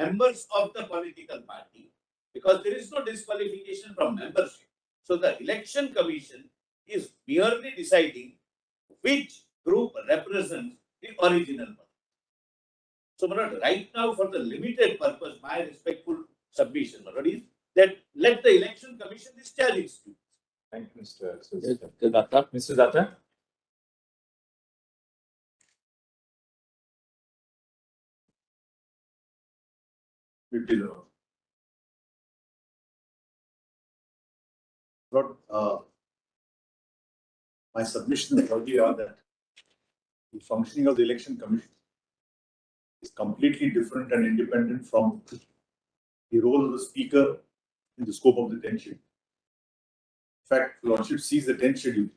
members of the political party, because there is no disqualification from membership. So the election commission is merely deciding which group represents the original one. So, Manoj, right now, for the limited purpose, my respectful submission, Manoj, is that let the election commission discharge its duties. Thank you, Mr. Datar. Mr. Datar. My submission is earlier that the functioning of the election commission is completely different and independent from the role of the speaker in the scope of the 10th schedule. In fact, Lordship sees the 10th schedule.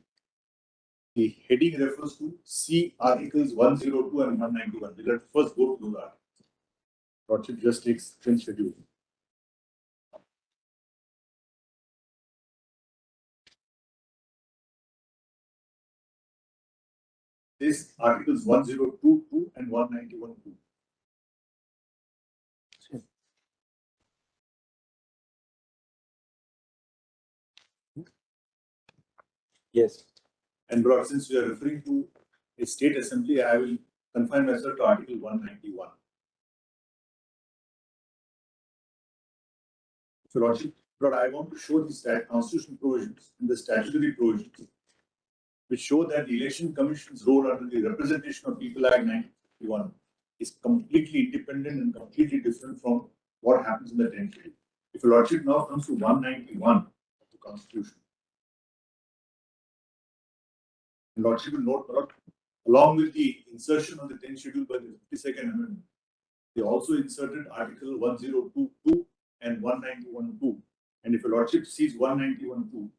The heading refers to C Articles 102 and 191. Let us first go to that. Lordship just takes 10th schedule. This Articles 102.2 and 191.2. Yes. And Lord, since we are referring to a state assembly, I will confine myself to Article 191. So, Lordship, Lord, I want to show the constitutional provisions and the statutory provisions which show that the Election Commission's role under the Representation of People Act 1951 is completely independent and completely different from what happens in the 10th schedule. If your Lordship now comes to 191 of the Constitution, Lordship will note, along with the insertion of the 10th schedule by the 52nd Amendment, they also inserted Article 102.2 and 191.2. And if your Lordship sees 191.2,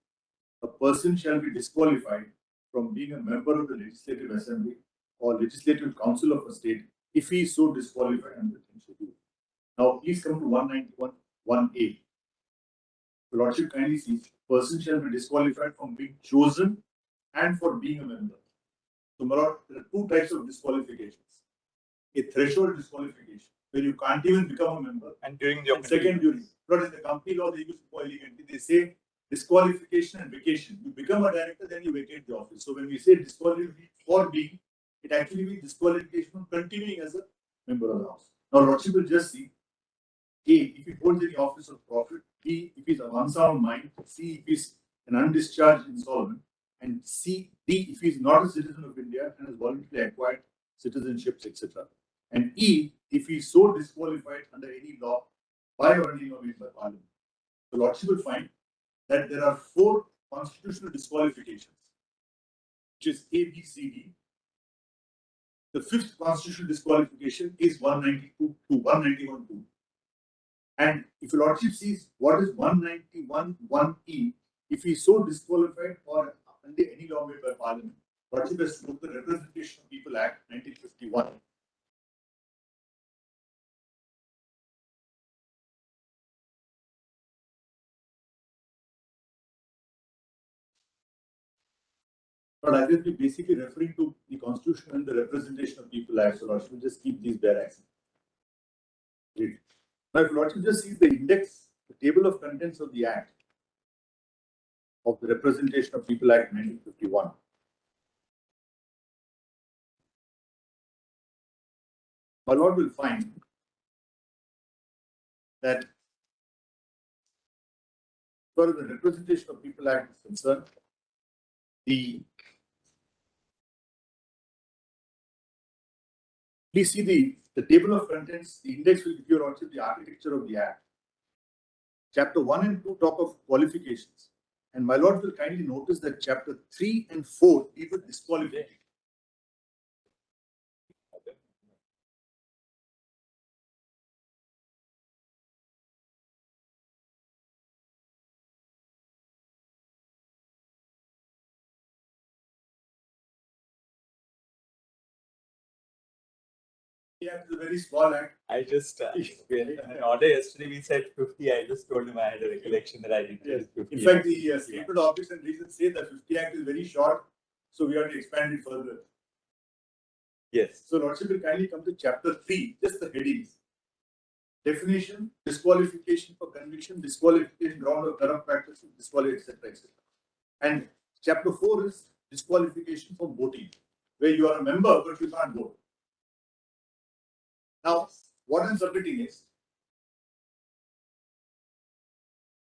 a person shall be disqualified from being a member of the Legislative Assembly or Legislative Council of a state if he is so disqualified under the 10th schedule. Now, please come to 191.1a. The Lordship kindly sees, person shall be disqualified from being chosen and for being a member. So, my Lord, there are two types of disqualifications. A threshold disqualification, where you can't even become a member. And during the second, during. But in the company law, they use they say disqualification and vacation. You become a director, then you vacate the office. So when we say disqualification for being, it actually means disqualification from continuing as a member of the house. Now, Lordship will just see A, if he holds any office of profit, B, if he's of unsound mind, C, if he's an undischarged insolvent, and C, D, if he's not a citizen of India and has voluntarily acquired citizenships, etc. And E, if he's so disqualified under any law by or any law made by Parliament. The Lordship will find that there are 4 constitutional disqualifications, which is A, B, C, D. The 5th constitutional disqualification is 192 to 191.2. And if your Lordship sees what is 191.1e, if he is so disqualified or under any law made by Parliament, Lordship has to look at the Representation of People Act 1951. But I will be basically referring to the Constitution and the Representation of People Act, so Lordship will just keep these bare accents. Great. Now, if Lordship just sees the index, the table of contents of the Act, of the Representation of People Act 1951. My Lord will find that as far as the Representation of People Act is concerned, please see the table of contents, the index will give you also the architecture of the Act. Chapter 1 and 2 talk of qualifications. And my Lord will kindly notice that chapter 3 and 4 deal with disqualification. Act is a very small act. I just, in order yesterday we said 50. I just told him I had a recollection that I did. Yes. 50. In fact, the statement of office and reasons say that 50 Act is very short, so we have to expand it further. Yes. So, Lordship will kindly come to chapter 3, just the headings. definition, disqualification for conviction, disqualification ground of corrupt practices, disqualification, etc., etc. And chapter 4 is disqualification from voting, where you are a member but you can't vote. Now, what I'm submitting is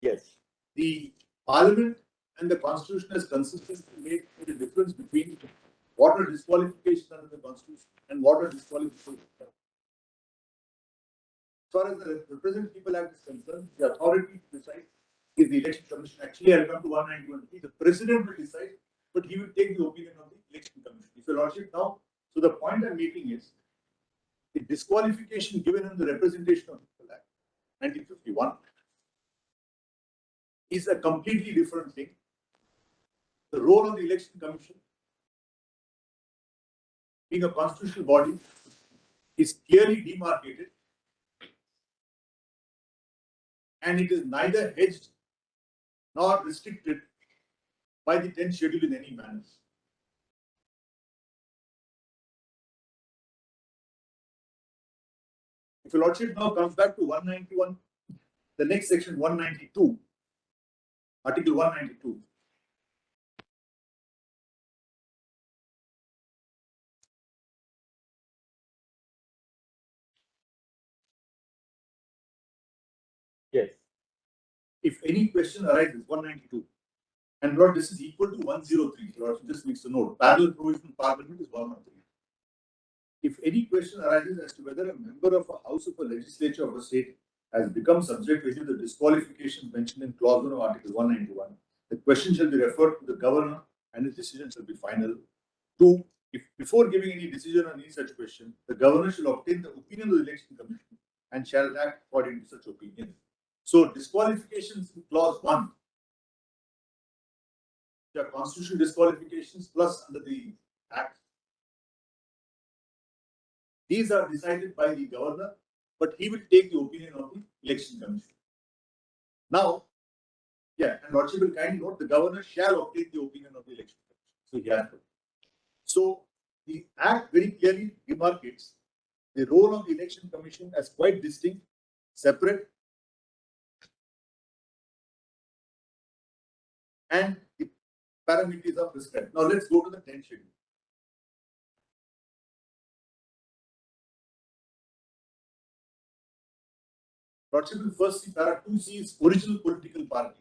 Yes. the Parliament and the Constitution has consistently made the difference between what are disqualifications under the Constitution and what are disqualifications. As far as the Representative People Act is concerned, the authority to decide is the Election Commission. Actually, I'll come to 191. The President will decide, but he will take the opinion of the Election Commission. If your Lordship now, so the point I'm making is the disqualification given in the Representation of People Act 1951 is a completely different thing. The role of the Election Commission, being a constitutional body, is clearly demarcated, and it is neither hedged nor restricted by the 10th schedule in any manner. If your Lordship now comes back to 191, the next section 192, Article 192. Yes. If any question arises, 192. And Lord, this is equal to 103. Lord, just makes a note. Parallel provision in Parliament is 113. If any question arises as to whether a member of a house of a legislature of a state has become subject to any of the disqualifications mentioned in clause 1 of Article 191, the question shall be referred to the governor and his decision shall be final. 2. If before giving any decision on any such question, the governor shall obtain the opinion of the Election Commission and shall act according to such opinion. So disqualifications in clause 1, there are constitutional disqualifications plus under the Act. These are decided by the governor, but he will take the opinion of the Election Commission. Now, yeah, and Lordship will kindly note the governor shall obtain the opinion of the Election Commission. So he has to. So the Act very clearly demarcates the role of the Election Commission as quite distinct, separate, and the parameters are prescribed. Now let's go to the 10th schedule. Lordship will first see para 2C is original political party.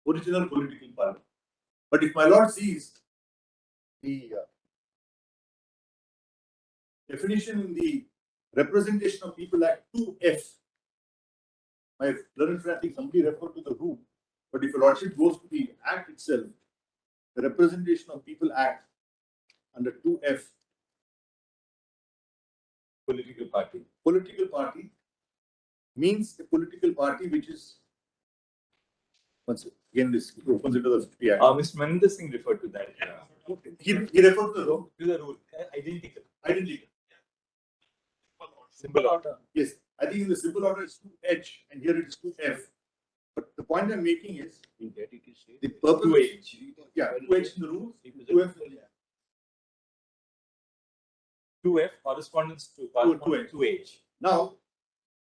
Original political party. But if my Lord sees the definition in the Representation of People Act 2F, my learned friend, I think somebody referred to the rule, but if your Lordship goes to the Act itself, the Representation of People Act under 2F, Political party. Political party means a political party which is, once again, this opens into the 50 Act. Mr. Maninder Singh referred to that. Okay. He referred to the rule. To the rule. Identical. Identical. Simple order. Yes, I think in the simple order it's 2H and here it is 2F. But the point I'm making is the purpose. 2H. Yeah, 2H in the rules, 2F in the 2F corresponds to 2H. Now,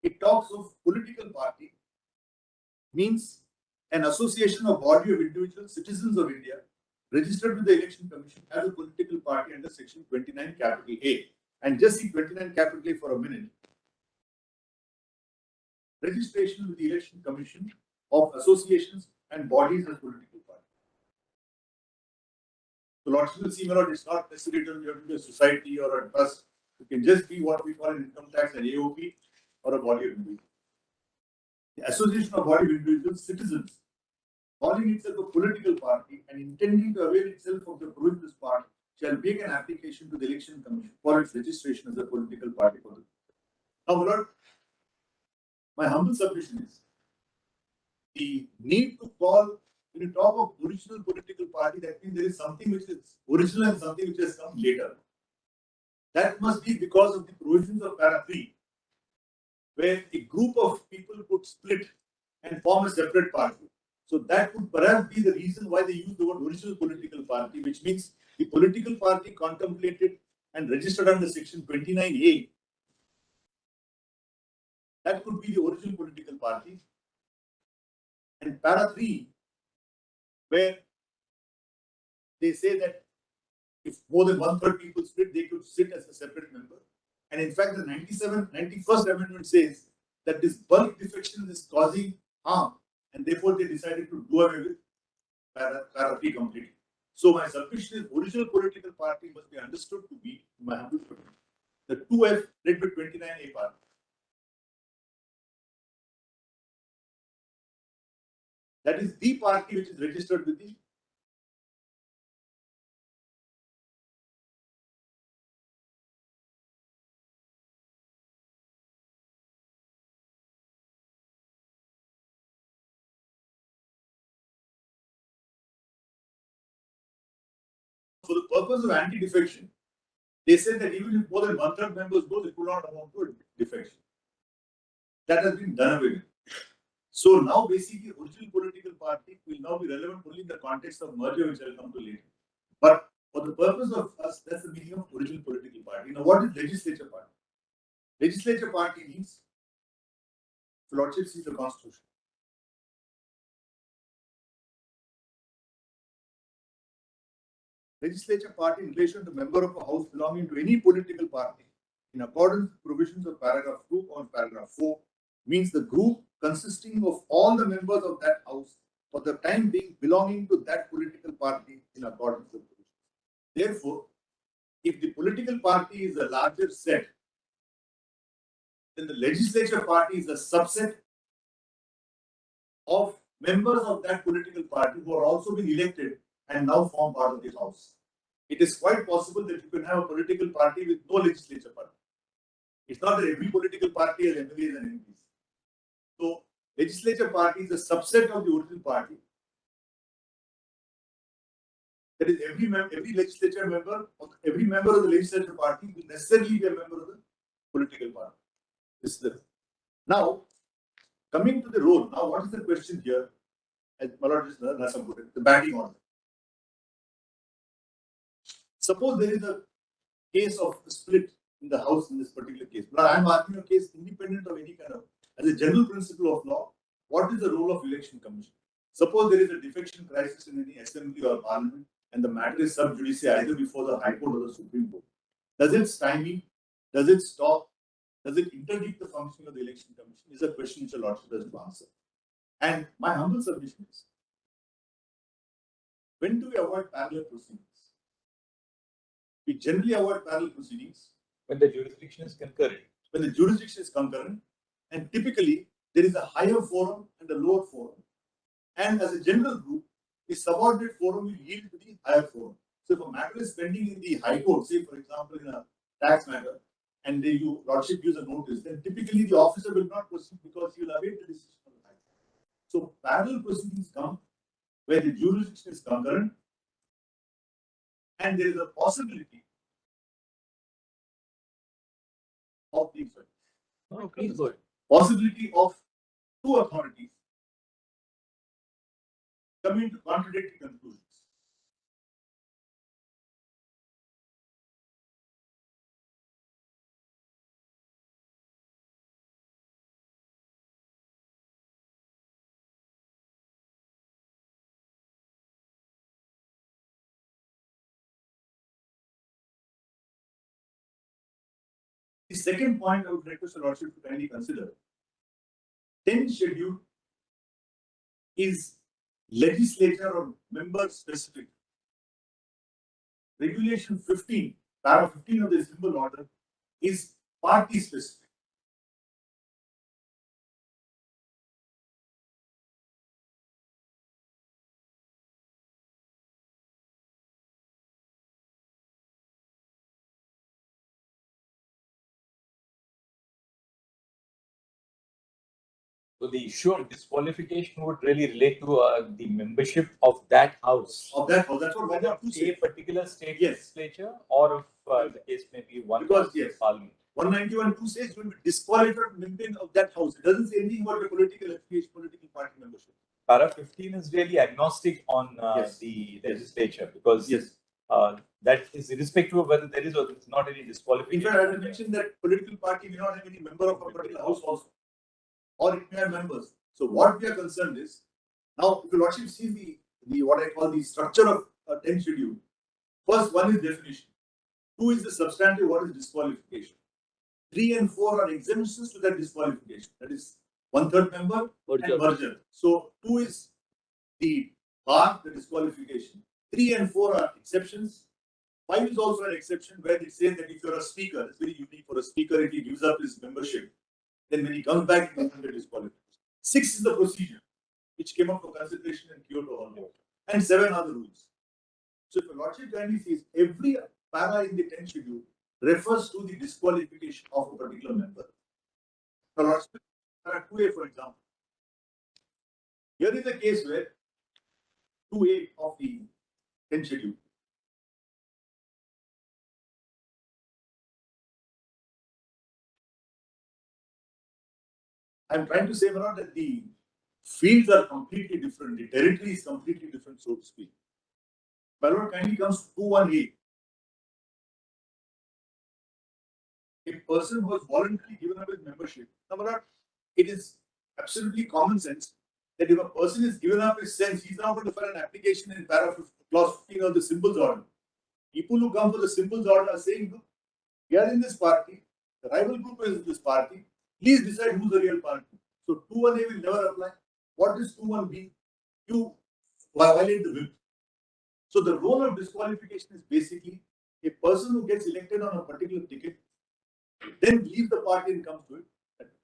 it talks of political party means an association or body of individual citizens of India registered with the Election Commission as a political party under section 29 capital A. And just see 29 capital A for a minute. Registration with the Election Commission of associations and bodies as political parties. So Lordship will see, my Lord, it's not necessary to be a society or a trust. It can just be what we call an income tax, an AOP, or a body of individuals. The association of body of individual citizens, calling itself a political party and intending to avail itself of the provisions of this part, shall make an application to the Election Commission for its registration as a political party. Now, my Lord, my humble submission is the need to call, when you talk of original political party, that means there is something which is original and something which has come later. That must be because of the provisions of para 3, where a group of people could split and form a separate party. So that would perhaps be the reason why they use the word original political party, which means the political party contemplated and registered under section 29A That could be the original political party. And para 3, where they say that if more than 1/3 people split, they could sit as a separate member. And in fact, the 91st Amendment says that this bulk defection is causing harm, and therefore they decided to do away with para 3 completely. So my submission is original political party must be understood to be, the 2F led by 29A party. That is the party which is registered with the for the purpose of anti-defection. They said that even if more than 1/3 members go, it will not amount to defection. That has been done away with. So now basically original political party will now be relevant only in the context of merger, which I will come to later. But for the purpose of us, that's the meaning of original political party. Now what is legislature party? Legislature party means, if Lordship sees the constitution. Legislature party in relation to member of a house belonging to any political party in accordance with provisions of paragraph 2 or paragraph 4 means the group consisting of all the members of that house for the time being belonging to that political party in accordance with provisions. Therefore, if the political party is a larger set, then the legislature party is a subset of members of that political party who are also being elected and now form part of the house. It is quite possible that you can have a political party with no legislature party. It's not that every political party has MLAs and MPs. So, legislature party is a subset of the original party. That is, every legislature member, every member of the legislature party will necessarily be a member of the political party. This is the. Now, coming to the role. Now, what is the question here? As Malad just put it, the batting order. Suppose there is a case of a split in the house in this particular case. But I am arguing a case independent of any kind of, as a general principle of law, what is the role of election commission? Suppose there is a defection crisis in any assembly or parliament and the matter is sub judice either before the High Court or the Supreme Court. Does it stymie? Does it stop? Does it interdict the functioning of the election commission? Is a question which a lordship has to answer. And my humble submission is, when do we avoid parallel proceedings? We generally avoid parallel proceedings when the jurisdiction is concurrent. When the jurisdiction is concurrent, and typically there is a higher forum and a lower forum. And as a general rule, the subordinate forum will yield to the higher forum. So if a matter is pending in the High Court, say for example in a tax matter, and lordship gives a notice, then typically the officer will not proceed because he will await the decision of the High Court. So parallel proceedings come where the jurisdiction is concurrent, and there is a possibility of the possibility of two authorities coming to contradictory conclusions. The second point I would request the lordship to kindly consider. 10th schedule is legislature or member specific. Regulation 15, para 15 of the symbol order is party specific. So the issue of disqualification would really relate to the membership of that house. Of that house, that's what why not a particular state yes. legislature, or if the case may be one because yes, parliament. 191(2) says you will be disqualified member of that house. It doesn't say anything about your political affiliation, political party membership. Para 15 is really agnostic on yes. the legislature because yes. That is irrespective of whether there is or there is not any disqualification. In fact, I mentioned that political party may not have any member of a particular house also. or it may have members. So what we are concerned is, now if your lordship sees the what I call the structure of a 10 schedule, first one is definition, 2 is the substantive, what is disqualification, 3 and 4 are exemptions to that disqualification, that is 1/3 member and merger. So 2 is the bar, the disqualification, 3 and 4 are exceptions. 5 is also an exception where it says that if you're a speaker, it's very unique for a speaker, if he gives up his membership, then when he comes back, he doesn't get disqualified. 6 is the procedure, which came up for consideration in Kyoto Hall. And 7 are the rules. So if a lordship kindly sees, every para in the 10th schedule refers to the disqualification of a particular member. The lordship, para 2A, for example. Here is a case where 2A of the 10th schedule. I'm trying to say, Manoj, that the fields are completely different. The territory is completely different, so to speak. Manoj kindly comes to 2-1A. A person who has voluntarily given up his membership. Now, Manoj, it is absolutely common sense that if a person is given up his sense, he's now going to file an application in clause 15 of the symbols order. People who come for the symbols order are saying, look, we are in this party, the rival group is in this party, please decide who's the real party. So 2-1A will never apply. What is 2-1B? You violate the whip. So the role of disqualification is basically a person who gets elected on a particular ticket, then leaves the party and comes to it,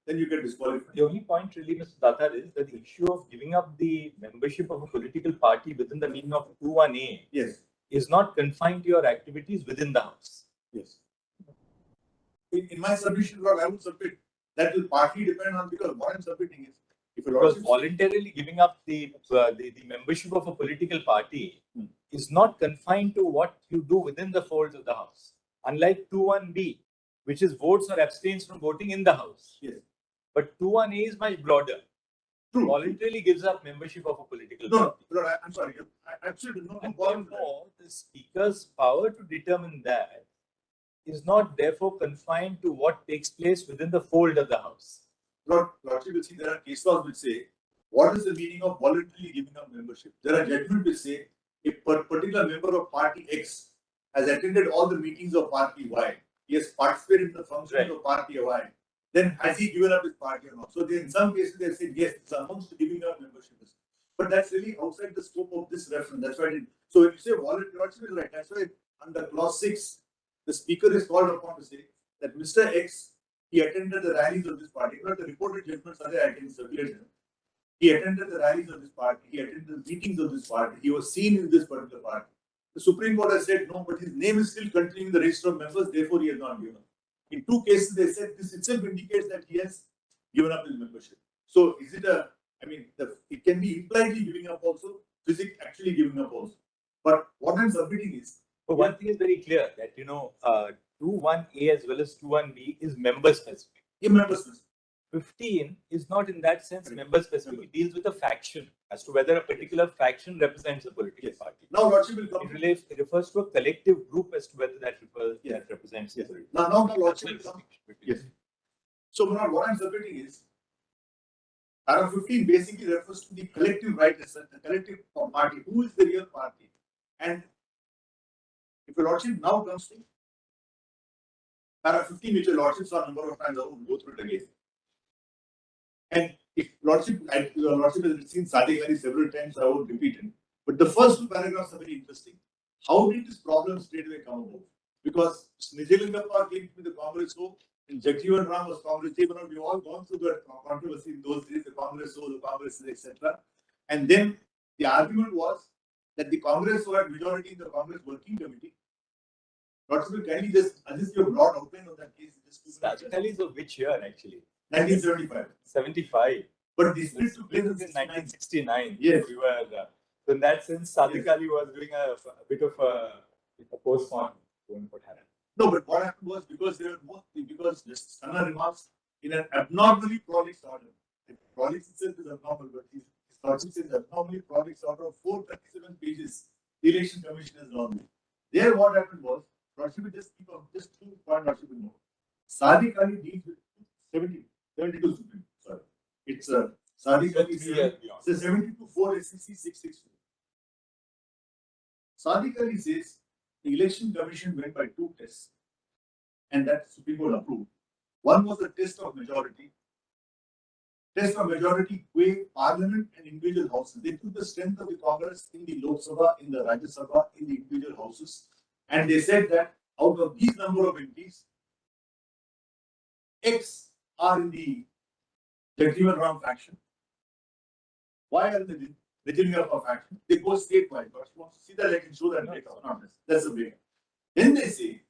then you get disqualified. The only point really, Mr. Datar, is that the issue of giving up the membership of a political party within the meaning of 2-1A Yes. is not confined to your activities within the House. Yes. In my submission, Lord, I would submit that will partly depend on, because what I'm submitting is, if a Because lordship voluntarily giving up the membership of a political party is not confined to what you do within the folds of the House. Unlike 2-1B, which is votes or abstains from voting in the House. Yes. But 2-1A is much broader. True. Voluntarily gives up membership of a political No, party. no, I'm sorry. I absolutely no And problem with that. therefore, the Speaker's power to determine that is not therefore confined to what takes place within the fold of the House. Lordship will see there are case laws which say, what is the meaning of voluntarily giving up membership? There are judgments which say, if a particular member of party X has attended all the meetings of party Y, he has participated in the functions of party Y, then has he given up his party or not? So in some cases they say, yes, it's amongst giving up membership. But that's really outside the scope of this reference. That's why I did. So if you say voluntary, Lordship is right. That's why under clause 6, the speaker is called upon to say that Mr. X, he attended the rallies of this party. But the reported judgments are there, I can circulate them. He attended the rallies of this party. He attended the meetings of this party. He was seen in this particular party. The Supreme Court has said no, but his name is still continuing in the register of members, therefore he has not given up. In 2 cases, they said this itself indicates that he has given up his membership. So is it a, I mean, it can be impliedly giving up also, physically actually giving up also. But what I'm submitting is, but one thing is very clear that 2-1A as well as 2-1B is member specific. member specific. 15 is not in that sense member specific. It deals with a faction as to whether a particular faction represents a political party. Now, Lordship will come. It refers to a collective group as to whether that represents a political party. Now, Lordship will come. Yes. So, Manoj, what I'm submitting is, paragraph 15 basically refers to the collective right, the collective party. Who is the real party? And if your Lordship now comes to paragraph 15, which your Lordship saw a number of times, I won't go through it again. And if your Lordship has seen Sadiq Ali several times, I won't repeat it. But the first 2 paragraphs are very interesting. How did this problem straight away come about? Because Nijalingappa came to the Congress so, and Jagjeevan Ram was Congress. We've all gone through that controversy in those days, the Congress so, the Congress, etc. And then the argument was that the Congress who had majority in the Congress Working Committee. Lordship will kindly just, as if you have broad outline of that case. Sadiq Ali is of which year actually? 1975. 75. But this took place in 1969. Yes. We were, so in that sense, Sadiq Ali was doing a bit of a postmortem on what happened. No, but what happened was because Justice Khanna remarks in an abnormally prolix order. The prolix itself is abnormal, but his Lordship says abnormally prolix order of 437 pages. The Election Commission has drawn. There, what happened was, Lordship will just keep up just 2 points. Lordship will know. Sadiq Ali deals with 72 Supreme. Sorry, it It's a Sadiq Ali 3 years beyond. It's a 72-4 SEC 662. Sadiq Ali says the election commission went by 2 tests, and that Supreme Court approved. One was the test of majority. Test of majority way parliament and individual houses. They took the strength of the Congress in the Lok Sabha, in the Rajya Sabha, in the individual houses, and they said that out of these number of MPs, X are in the Jagjivan Ram faction. Why are they in the Jagjivan faction? They go statewide. But you want to see that, I can show that breakup. Not this. That's the breakup. Then they say,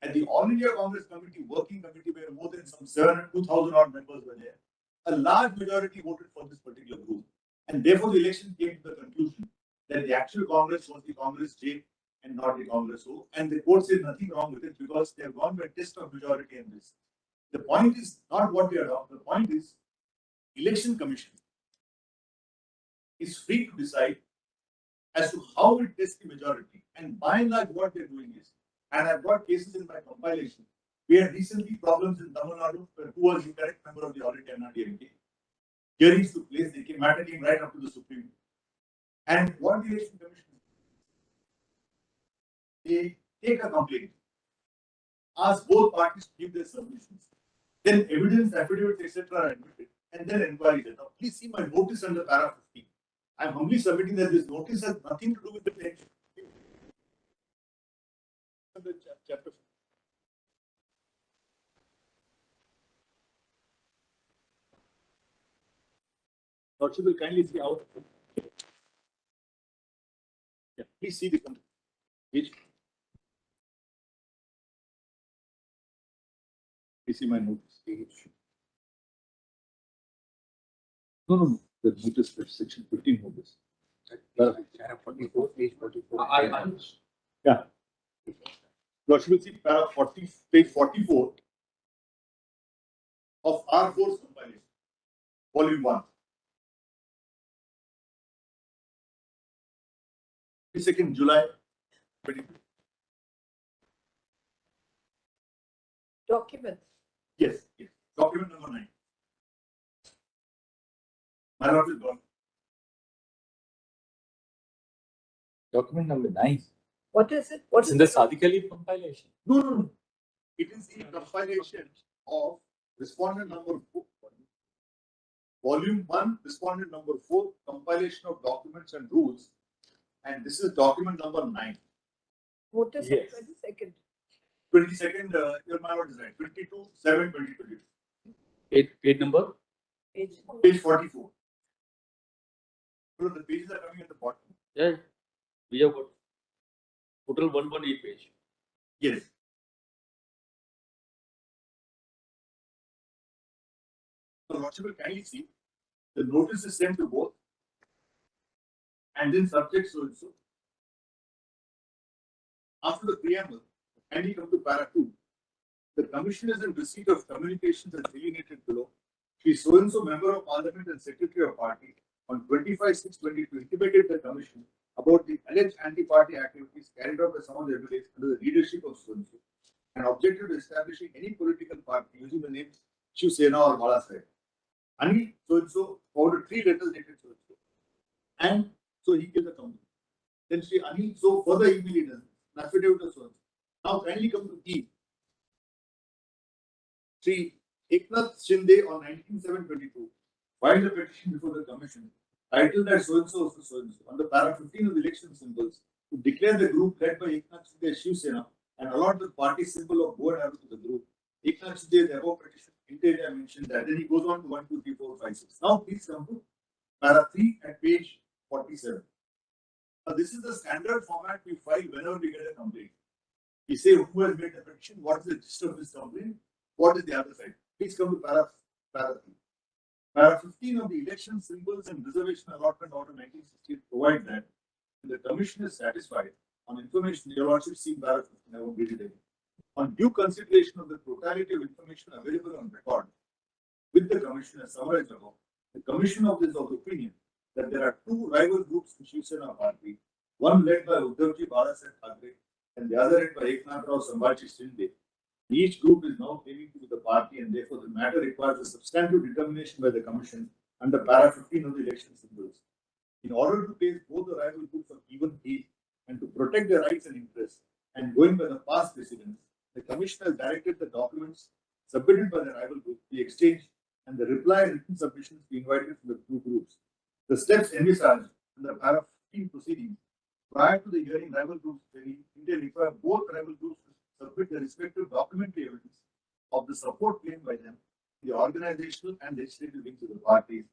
at the All India Congress Committee, working committee, where more than some 2,000 odd members were there, a large majority voted for this particular group. And therefore, the election came to the conclusion that the actual Congress was the Congress J and not the Congress O. And the court said nothing wrong with it because they have gone by test of majority in this. The point is not what we are wrong. The point is, election commission is free to decide as to how it tests the majority. And by and large, what they're doing is, and I've got cases in my compilation. We had recently problems in Tamil Nadu where who was the correct member of the All India NRDMK. Hearings took place, they came right up to the Supreme Court. And what the election commission does, they take a complaint, ask both parties to give their submissions, then evidence, affidavits, etc. are admitted, and then inquiry. Now, please see my notice under para 15. I am humbly submitting that this notice has nothing to do with the election. Chapter. Lordship will kindly see out. Yeah, please see the page. Please see my notice page. No. The notice section 15 notice. 44, page 44. Yeah. Lordship will see para 40, page 44 of R4's compilation, volume 1. 22nd July 22. Document. Yes. Document number 9. My lord is gone. Document number 9. What is it? What's It's in the Sadiq Ali compilation. No. It is the compilation of respondent number 4. Volume 1, respondent number 4, compilation of documents and rules. And this is document number 9. Notice Yes. of 22nd. 22nd, your my lord is right. 22/7/2022. Page number? Page 44. So the pages are coming at the bottom. Yeah, we have got total 118 page. Yes. So Lordship will kindly see the notice is sent to both and then subject so and so. After the preamble, kindly come to para 2. The commission is in receipt of communications as delineated below. She so and so member of parliament and secretary of party on 25/6/22 intimated the commission about the alleged anti-party activities carried out by some of the MLAs under the leadership of so and so, and objective to establishing any political party using the names Shiv Sena or Balasaheb. Ani so and so forwarded 3 letters dated so and so, and so he gives a complaint. Then Shri Ani so further email it an affidavit of so and so. Now kindly come to E. Shri Eknath Shinde on 19/7/22 filed a petition before the commission titled that so and so on the para 15 of the election symbols to declare the group led by Eknath Shinde as Shiv Sena and allot the party symbol of bow and arrow to the group. Eknath Shinde, the above petition, interior mentioned that. Then he goes on to 1, 2, 3, 4, 5, 6. Now please come to para 3 at page 47. Now this is the standard format we file whenever we get a complaint. We say who has made the petition, what is the gist of this complaint, what is the other side. Please come to para 3. Para 15 of the election symbols and reservation allotment order 1960 provide that the commission is satisfied on information, your lordship see para 15, I won't read it again. On due consideration of the totality of information available on record with the commission as summarized above, the commission is of the opinion that there are 2 rival groups in Shiv Sena party, one led by Uddhav and the other led by Eknath Shinde. Each group is now claiming to be the party, and therefore the matter requires a substantive determination by the Commission under para 15 of the election rules. In order to place both the rival groups on even keel and to protect their rights and interests, and going by the past precedents, the Commission has directed the documents submitted by the rival group be exchanged and the reply and written submissions be invited from the two groups. The steps envisaged under para 15 proceedings prior to the hearing rival groups require both rival groups to submit the respective documentary evidence of the support claimed by them, the organizational and legislative wings of the parties.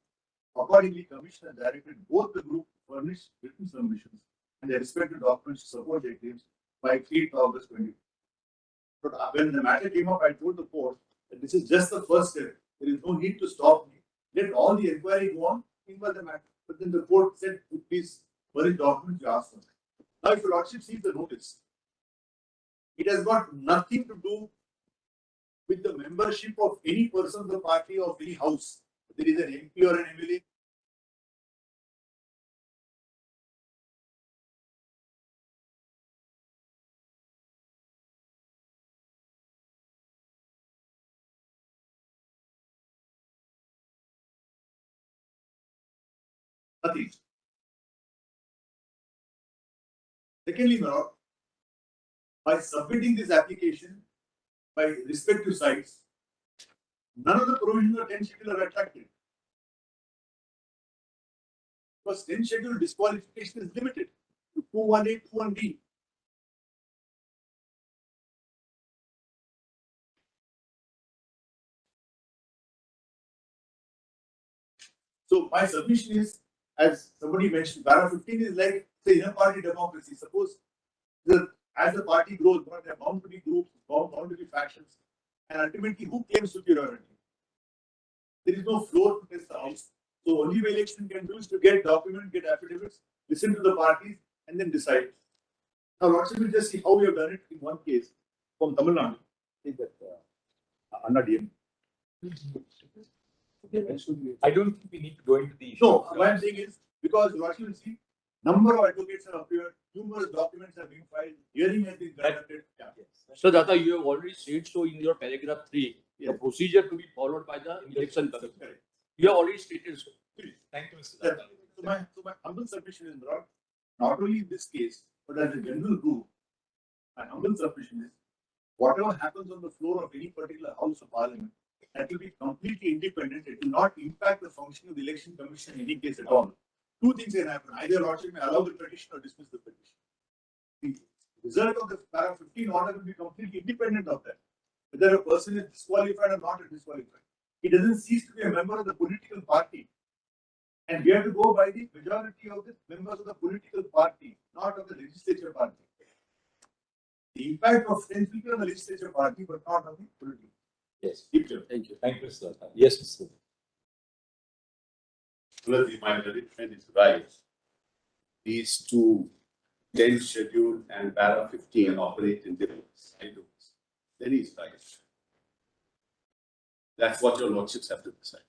Accordingly, Commission has directed both the groups to furnish written submissions and their respective documents to support their claims by 8th August 2020. But when the matter came up, I told the court that this is just the first step. There is no need to stop me. Let all the inquiry go on in the matter. But then the court said, please furnish documents you asked for. Now, if your lordship sees the notice, it has got nothing to do with the membership of any person of the party or of any house. There is an MP or an MLA. Nothing. Secondly, my lord, by submitting this application by respective sites, none of the provisions of 10th schedule are attracted. Because 10th schedule disqualification is limited to 218, 21B. So my submission is, as somebody mentioned, para 15 is like the inner party democracy. Suppose as the party grows, there are bound to be groups, bound to be factions, and ultimately who claims superiority? There is no floor to test the house. So only way election can do is to get documents, get affidavits, listen to the parties, and then decide. Now, Lordship will just see how we have done it in one case from Tamil Nadu. I think that Anna DM. I don't think we need to go into the issue. No, what I'm saying is, because Lordship will see, number of advocates have appeared, numerous documents have been filed, hearing has been conducted. Yeah. So, Data, you have already said so in your paragraph 3, the procedure to be followed by the election commission. Correct. You have already stated so. Thank you, Mr. So Datar. my humble submission is not only in this case, but as a general rule, my humble submission is whatever happens on the floor of any particular house of parliament, that will be completely independent. It will not impact the functioning of the election commission in any case at all. Two things can happen. Either Lordship may allow the petition or dismiss the petition. The result of the para 15 order will be completely independent of that. Whether a person is disqualified or not disqualified. He doesn't cease to be a member of the political party. And we have to go by the majority of the members of the political party, not of the legislature party. The impact of friends will be on the legislature party, but not on the political. Yes. Thank you. Thank you, Mr. Datar. Yes, Mr. My friend is right. These two 10th schedule and para 15 operate in different silos. Then he's right. That's what your lordships have to decide.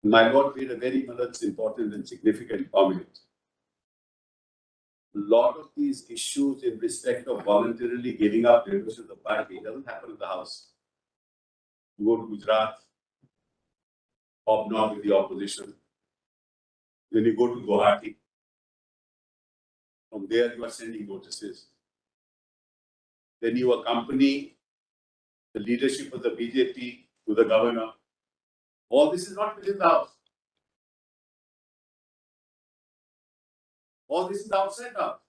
My lord made a very important and significant comment. A lot of these issues in respect of voluntarily giving up membership of the party doesn't happen in the house. You go to Gujarat, hobnob with the opposition. Then you go to Guwahati. From there, you are sending notices. Then you accompany the leadership of the BJP to the governor. All this is not within the house. All this is outside the house.